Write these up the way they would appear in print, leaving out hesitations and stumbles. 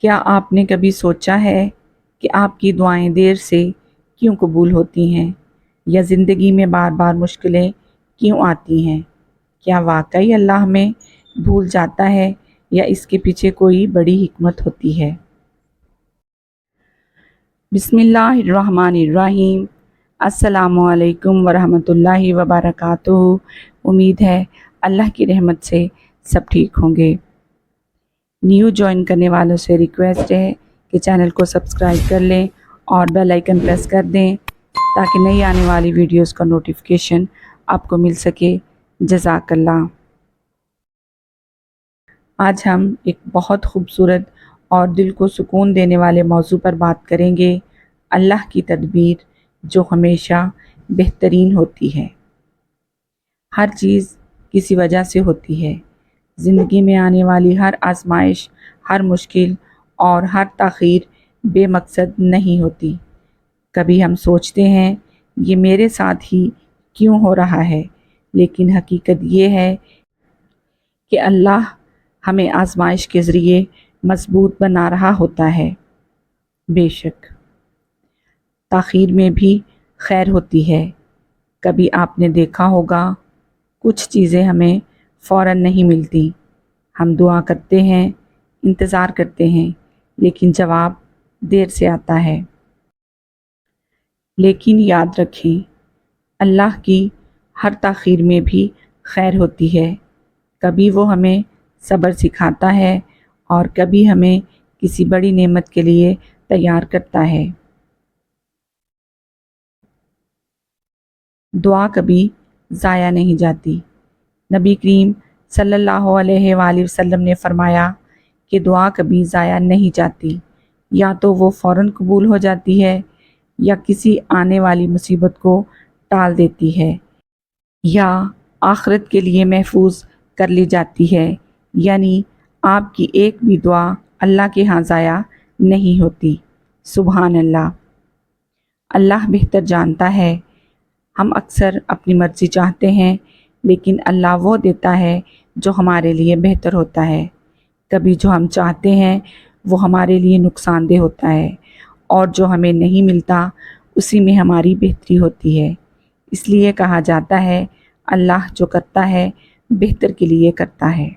کیا آپ نے کبھی سوچا ہے کہ آپ کی دعائیں دیر سے کیوں قبول ہوتی ہیں، یا زندگی میں بار بار مشکلیں کیوں آتی ہیں؟ کیا واقعی اللہ ہمیں بھول جاتا ہے، یا اس کے پیچھے کوئی بڑی حکمت ہوتی ہے؟ بسم اللہ الرحمن الرحیم۔ السلام علیکم ورحمۃ اللہ وبرکاتہ۔ امید ہے اللہ کی رحمت سے سب ٹھیک ہوں گے۔ نیو جوائن کرنے والوں سے ریکویسٹ ہے کہ چینل کو سبسکرائب کر لیں اور بیل آئیکن پریس کر دیں تاکہ نئی آنے والی ویڈیوز کا نوٹیفیکیشن آپ کو مل سکے۔ جزاک اللہ۔ آج ہم ایک بہت خوبصورت اور دل کو سکون دینے والے موضوع پر بات کریں گے، اللہ کی تدبیر جو ہمیشہ بہترین ہوتی ہے۔ ہر چیز کسی وجہ سے ہوتی ہے۔ زندگی میں آنے والی ہر آزمائش، ہر مشکل اور ہر تاخیر بے مقصد نہیں ہوتی۔ کبھی ہم سوچتے ہیں یہ میرے ساتھ ہی کیوں ہو رہا ہے، لیکن حقیقت یہ ہے کہ اللہ ہمیں آزمائش کے ذریعے مضبوط بنا رہا ہوتا ہے۔ بے شک تاخیر میں بھی خیر ہوتی ہے۔ کبھی آپ نے دیکھا ہوگا کچھ چیزیں ہمیں فوراً نہیں ملتی۔ ہم دعا کرتے ہیں، انتظار کرتے ہیں، لیکن جواب دیر سے آتا ہے۔ لیکن یاد رکھیں، اللہ کی ہر تاخیر میں بھی خیر ہوتی ہے۔ کبھی وہ ہمیں صبر سکھاتا ہے اور کبھی ہمیں کسی بڑی نعمت کے لیے تیار کرتا ہے۔ دعا کبھی ضائع نہیں جاتی۔ نبی کریم صلی اللہ علیہ وآلہ وسلم نے فرمایا کہ دعا کبھی ضائع نہیں جاتی، یا تو وہ فوراً قبول ہو جاتی ہے، یا کسی آنے والی مصیبت کو ٹال دیتی ہے، یا آخرت کے لیے محفوظ کر لی جاتی ہے۔ یعنی آپ کی ایک بھی دعا اللہ کے ہاں ضائع نہیں ہوتی۔ سبحان اللہ۔ اللہ بہتر جانتا ہے۔ ہم اکثر اپنی مرضی چاہتے ہیں، لیکن اللہ وہ دیتا ہے جو ہمارے لیے بہتر ہوتا ہے۔ کبھی جو ہم چاہتے ہیں وہ ہمارے لیے نقصان دہ ہوتا ہے، اور جو ہمیں نہیں ملتا اسی میں ہماری بہتری ہوتی ہے۔ اس لیے کہا جاتا ہے اللہ جو کرتا ہے بہتر کے لیے کرتا ہے۔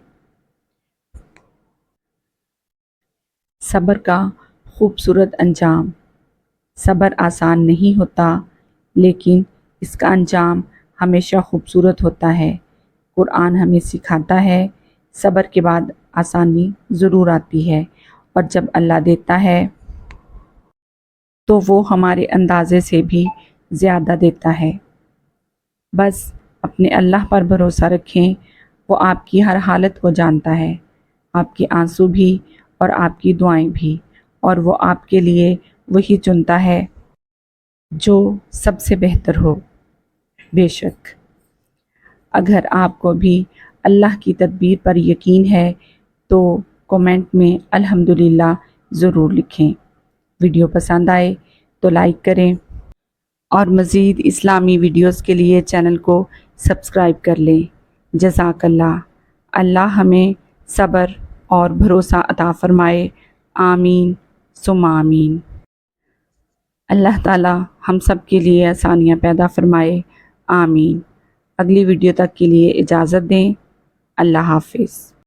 صبر کا خوبصورت انجام۔ صبر آسان نہیں ہوتا، لیکن اس کا انجام ہمیشہ خوبصورت ہوتا ہے۔ قرآن ہمیں سکھاتا ہے صبر کے بعد آسانی ضرور آتی ہے، اور جب اللہ دیتا ہے تو وہ ہمارے اندازے سے بھی زیادہ دیتا ہے۔ بس اپنے اللہ پر بھروسہ رکھیں، وہ آپ کی ہر حالت کو جانتا ہے، آپ کے آنسو بھی اور آپ کی دعائیں بھی، اور وہ آپ کے لیے وہی چنتا ہے جو سب سے بہتر ہو۔ بے شک اگر آپ کو بھی اللہ کی تدبیر پر یقین ہے تو کومنٹ میں الحمدللہ ضرور لکھیں۔ ویڈیو پسند آئے تو لائک کریں، اور مزید اسلامی ویڈیوز کے لیے چینل کو سبسکرائب کر لیں۔ جزاک اللہ۔ اللہ ہمیں صبر اور بھروسہ عطا فرمائے۔ آمین ثم آمین۔ اللہ تعالی ہم سب کے لیے آسانیاں پیدا فرمائے۔ آمین۔ اگلی ویڈیو تک کے لیے اجازت دیں۔ اللہ حافظ۔